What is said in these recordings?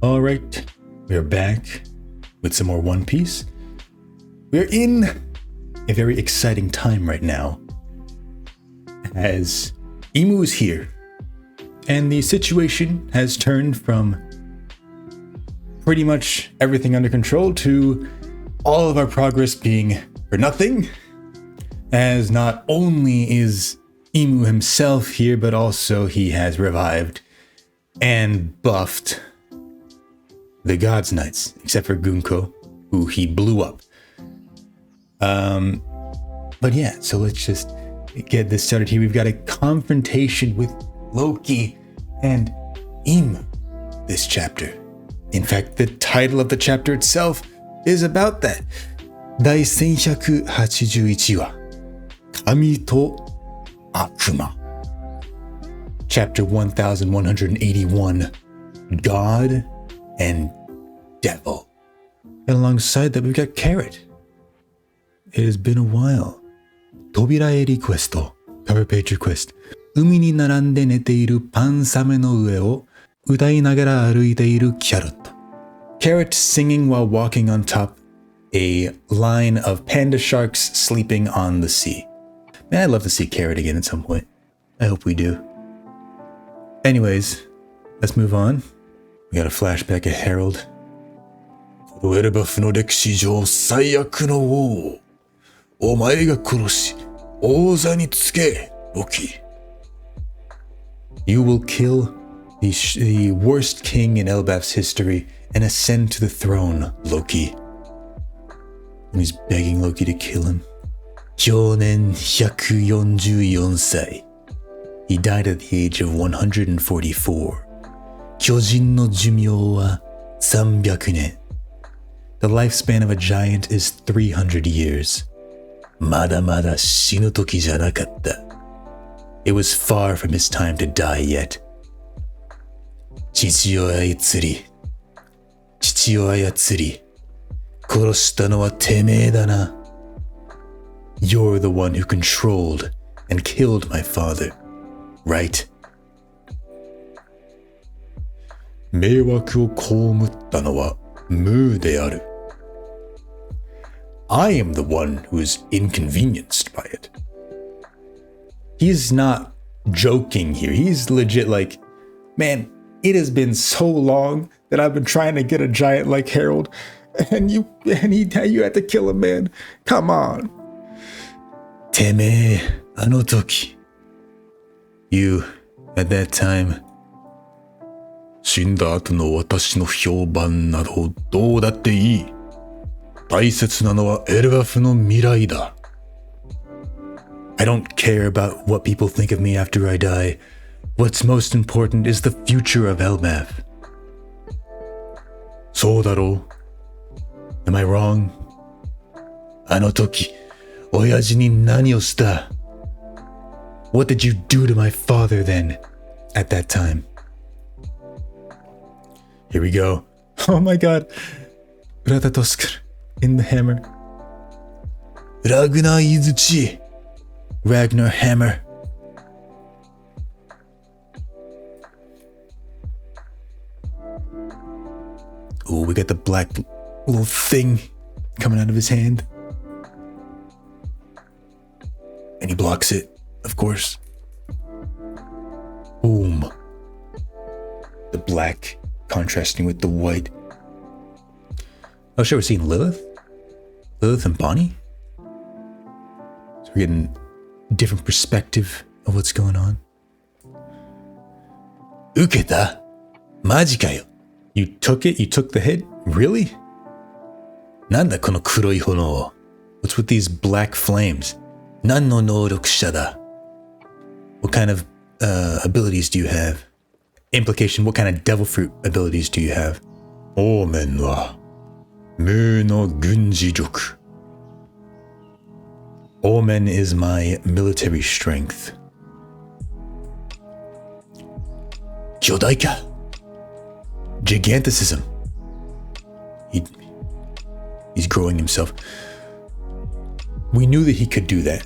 All right, we're back with some more One Piece. We're in a very exciting time right now, as Imu is here, and the situation has turned from pretty much everything under control to all of our progress being for nothing, as not only is Imu himself here, but also he has revived and buffed the Gods Knights, except for Gunko, who he blew up. But yeah, so let's just get this started here. We've got a confrontation with Loki and Imu this chapter. In fact, the title of the chapter itself is about that. 第1181話、神と悪魔。Chapter 1181, God and Devil. And alongside that, we've got Carrot. It has been a while. 扉絵リクエスト Cover page request. 海に並んで寝ているパンサメの上を歌いながら歩いているキャロット Carrot singing while walking on top a line of panda sharks sleeping on the sea. Man, I'd love to see Carrot again at some point. I hope we do. Anyways, let's move on. We got a flashback of Harold. このエルバフの歴史上最悪の王。お前が殺し、王座につけ、Loki. You will kill the worst king in Elbaf's history and ascend to the throne, Loki. And he's begging Loki to kill him. 享年144歳. He died at the age of 144. 巨人の寿命は300年. The lifespan of a giant is 300 years. まだまだ死ぬ時じゃなかった. It was far from his time to die yet. 父を操り、殺したのはてめえだな. You're the one who controlled and killed my father, right? 迷惑を被ったのはムーである. I am the one who is inconvenienced by it. He's not joking here. He's legit like, man, it has been so long that I've been trying to get a giant like Harold, and you had to kill him, man. Come on. てめえ、あの時. You, at that time. 死んだ後の私の評判などどうだっていい。大切なのはエルバフの未来だ。I don't care about what people think of me after I die. What's most important is the future of Elbaf. そうだろう。Am I wrong? あの時、親父に何をした？ What did you do to my father then, at that time? Here we go. Oh my god. Ratatoskr in the hammer. Ragnar Izuchi. Ragnar Hammer. Oh, we got the black little thing coming out of his hand. And he blocks it, of course. Boom. The black contrasting with the white. Oh, sure, we're seeing Lilith? Lilith and Bonnie? So we're getting a different perspective of what's going on. Uketa? Majikayo? You took it? You took the hit? Really? Nanda kono kuroi hono? What's with these black flames? Nan no nourokusha da? What kind of abilities do you have? Implication, what kind of devil fruit abilities do you have? Omen wa mu no gunji joku. Omen is my military strength. Kyodaika. Giganticism. He's growing himself. We knew that he could do that,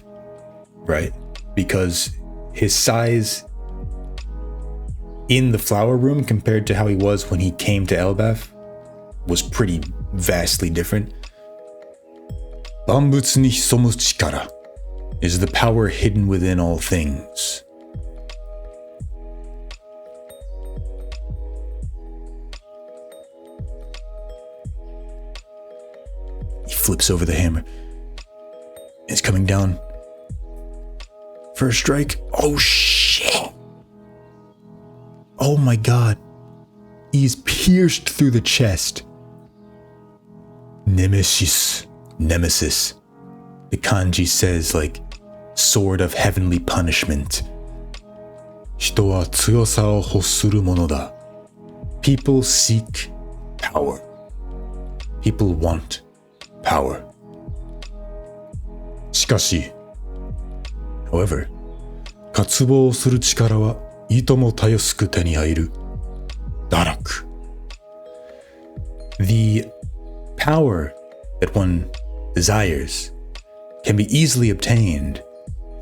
right? Because his size in the flower room compared to how he was when he came to Elbaf was pretty vastly different. 万物に潜む力 is the power hidden within all things. He flips over the hammer. It's coming down. First strike. Oh shit! Oh my god. He's pierced through the chest. Nemesis. The kanji says like sword of heavenly punishment. 人は強さを欲するものだ. People seek power. People want power. しかし However, 渇望する力はいともたやすく手に入る。堕落. The power that one desires can be easily obtained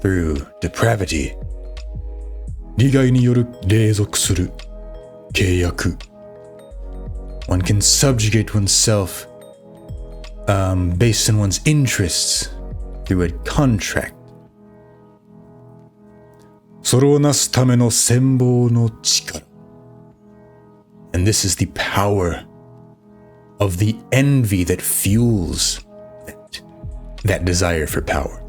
through depravity. 利害による隷属する契約. One can subjugate oneself based on one's interests through a contract. それをなすための羨望の力. And this is the power of the envy that fuels that desire for power.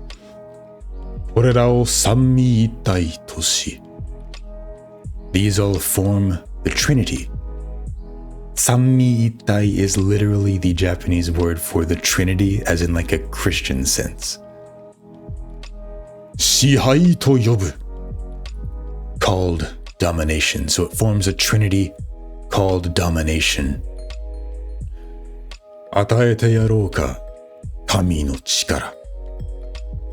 これらを三位一体とし. These all form the Trinity. 三位一体 is literally the Japanese word for the Trinity, as in like a Christian sense. 支配と呼ぶ. Called domination. So it forms a trinity called domination. 与えてやろうか、神の力.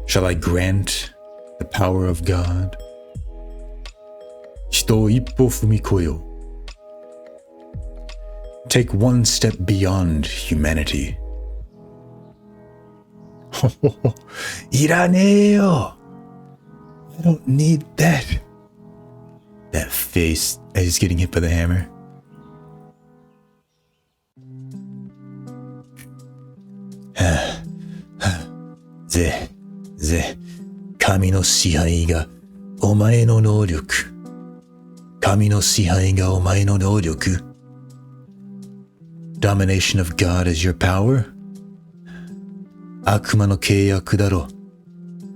Shall I grant the power of God? 人を一歩踏み越えよ. Take one step beyond humanity. いらねえよ. I don't need that. That face as he's getting hit by the hammer. Kami no shihai ga omae no nouryoku. Kami no shihai ga omae no nouryoku. Domination of God is your power? Akuma no keiyaku daro.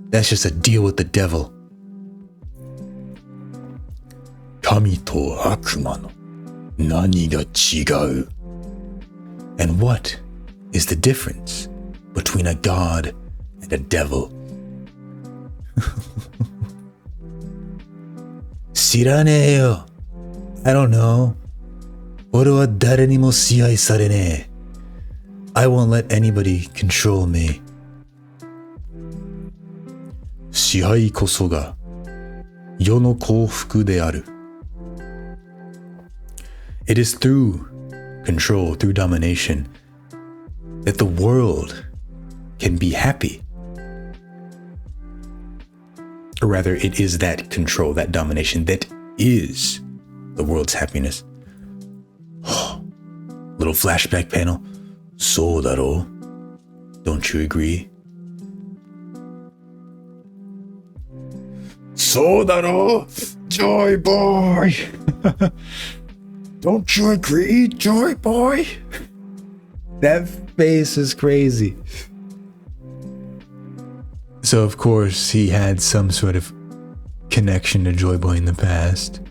That's just a deal with the devil. Kami to akuma no nani ga chigau? And what is the difference between a god and a devil? 知らねえよ. I don't know. 俺は誰にも支配されねえ. I won't let anybody control me. 支配こそが世の幸福である. It is through control, through domination, that the world can be happy. Or rather, it is that control, that domination, that is the world's happiness. Little flashback panel. そうだろ? Don't you agree? そうだろ? Joy boy! Don't you agree, Joy boy? That face is crazy. So of course he had some sort of connection to Joy Boy in the past.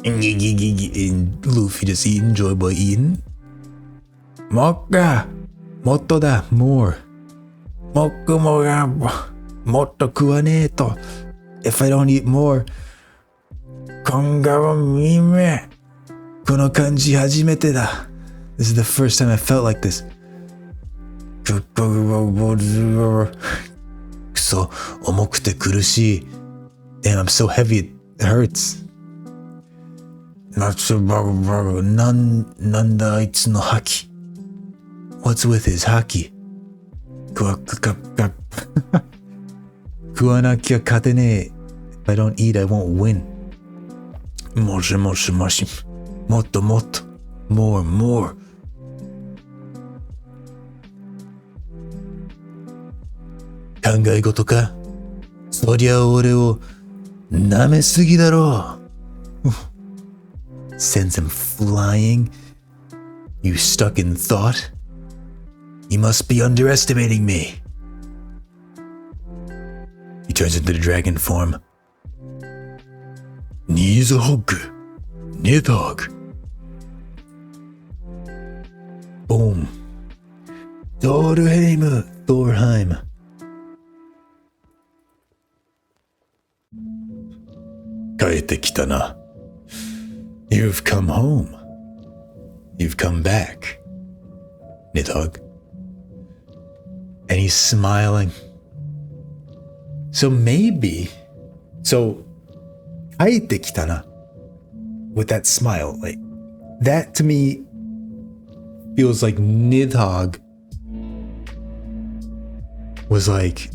And Luffy just eating, Joy Boy eating. Mokka! Motto da, more. Mokka moga, motto kuwane to. If I don't eat more, konga wa mime. Kono kanji hajimete da. This is the first time I felt like this. So, 重くて苦しい. Damn, I'm so heavy, it hurts. なんだあいつの覇気. What's with his 覇気? 食わなきゃ勝てねえ. If I don't eat, I won't win. Moshi moshi moshi. Motto motto. More, more. Kangai goto ka? Soria ore wo name sugi daro. Sends him flying. You stuck in thought? You must be underestimating me. He turns into the dragon form. Nidhogg. Nidhogg. Boom. Thorheim. Thorheim. Kaete kita na. You've come home. You've come back. Nidhogg. And he's smiling. So maybe, kaete kita na, with that smile, like, that to me feels like Nidhogg was like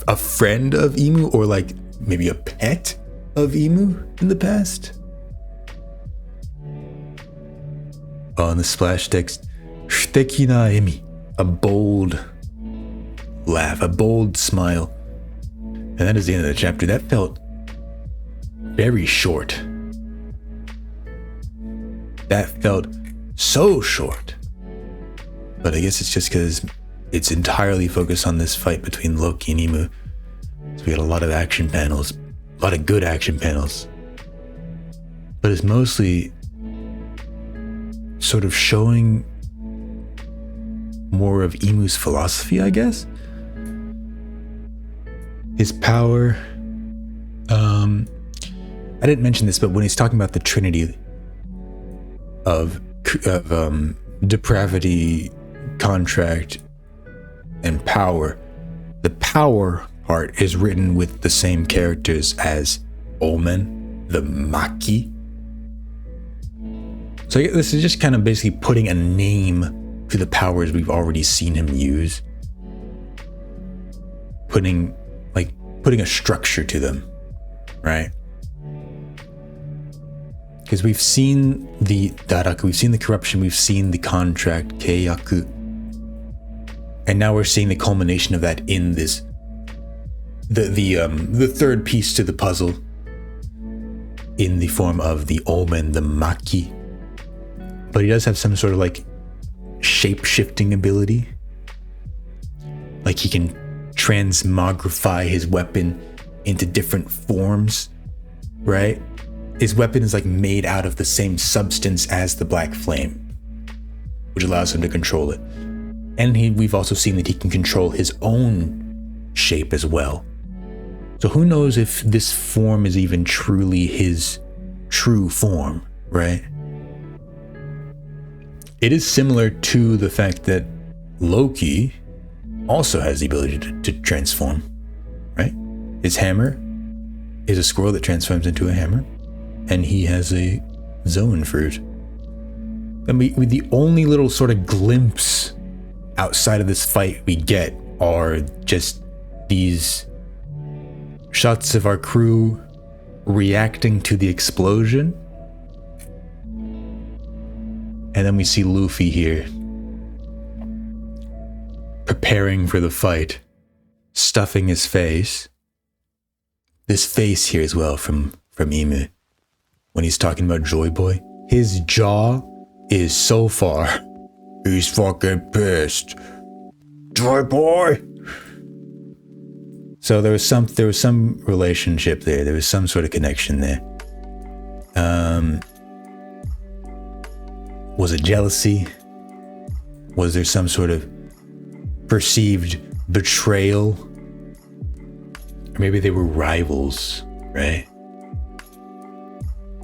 a friend of Imu, or like maybe a pet of Imu in the past. On the splash text, shiteki na emi, a bold laugh, a bold smile. And that is the end of the chapter. That felt very short. That felt so short. But I guess it's just because it's entirely focused on this fight between Loki and Imu. So we got a lot of action panels, a lot of good action panels. But it's mostly sort of showing more of Imu's philosophy, I guess. His power. I didn't mention this, but when he's talking about the Trinity of depravity, contract, and power, the power part is written with the same characters as Omen, the Maki. So this is just kind of basically putting a name to the powers we've already seen him use. Putting a structure to them, right? Because we've seen the Daraku, we've seen the corruption, we've seen the contract, Keiyaku. And now we're seeing the culmination of that in this, the third piece to the puzzle, in the form of the Omen, the Maki. But he does have some sort of like shape-shifting ability. Like he can transmogrify his weapon into different forms, right? His weapon is like made out of the same substance as the black flame, which allows him to control it. And we've also seen that he can control his own shape as well. So who knows if this form is even truly his true form, right? It is similar to the fact that Loki also has the ability to transform, right? His hammer is a squirrel that transforms into a hammer, and he has a Zoan fruit. And with the only little sort of glimpse outside of this fight we get are just these shots of our crew reacting to the explosion. And then we see Luffy here preparing for the fight, stuffing his face. This face here as well from Imu when he's talking about Joy Boy. His jaw is so far. He's fucking pissed. Joy Boy. So there was some relationship there. There was some sort of connection there. Was it jealousy? Was there some sort of perceived betrayal? Or maybe they were rivals, right?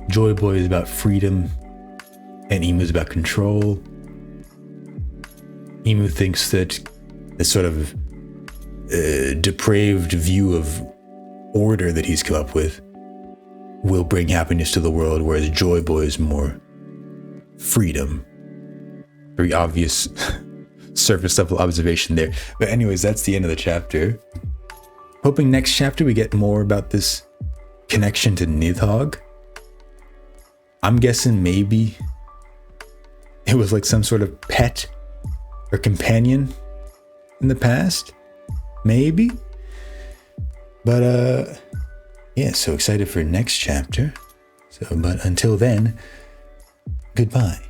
Joy Boy is about freedom, and Imu is about control. Imu thinks that this sort of depraved view of order that he's come up with will bring happiness to the world, whereas Joy Boy is more freedom. Very obvious surface level observation there. But anyways, that's the end of the chapter. hoping next chapter we get more about this connection to Nidhogg. I'm guessing maybe it was like some sort of pet or companion in the past. Maybe. But yeah, so excited for next chapter. But until then, goodbye.